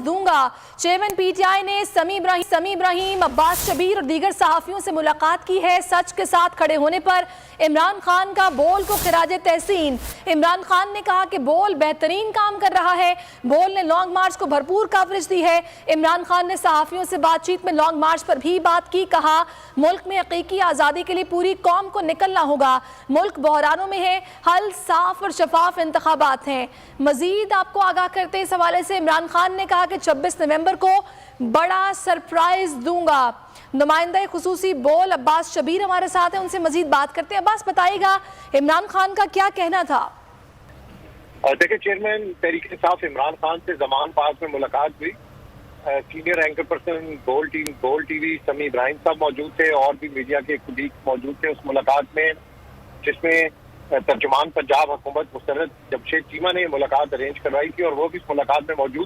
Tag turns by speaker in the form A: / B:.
A: दूंगा। Chairman PTI ने समी इब्राहिम, अब्बास शबीर और दीगर सहाफियों से मुलाकात की है। सच के साथ खड़े होने पर इमरान खान का बोल को खिराजे तहसीन। इमरान खान ने कहा कि बोल बेहतरीन काम कर रहा है। बोल ने लॉन्ग मार्च को भरपूर कवरेज दी है। इमरान खान ने सहाफियों से बातचीत में लॉन्ग मार्च पर भी बात की। कहा मुल्क में हकीकी आज़ादी के लिए पूरी कौम को निकलना होगा। मुल्क बहरानों में है, हल साफ और शफाफ इंतखाबात हैं। मजीद आपको आगाह करते इस हवाले से इमरान खान ने कहा कि 26 नवंबर को बड़ा सरप्राइज दूंगा। नुमाइंदा खुसूसी बोल अब्बास शबीर हमारे साथ हैं, उनसे मजीद बात करते हैं। अब्बास बताइएगा इमरान खान का क्या कहना था?
B: देखिए, चेयरमैन तहरीक इंसाफ इमरान खान से जमान पार्क में मुलाकात हुई। सीनियर एंकर पर्सन गोल टीवी समी इब्राहिम साहब मौजूद थे और भी मीडिया के कुलीग मौजूद थे उस मुलाकात में, जिसमें तर्जुमान पंजाब हुकूमत मुस्तरद जमशेद चीमा ने मुलाकात अरेंज करवाई थी और वो भी इस मुलाकात में मौजूद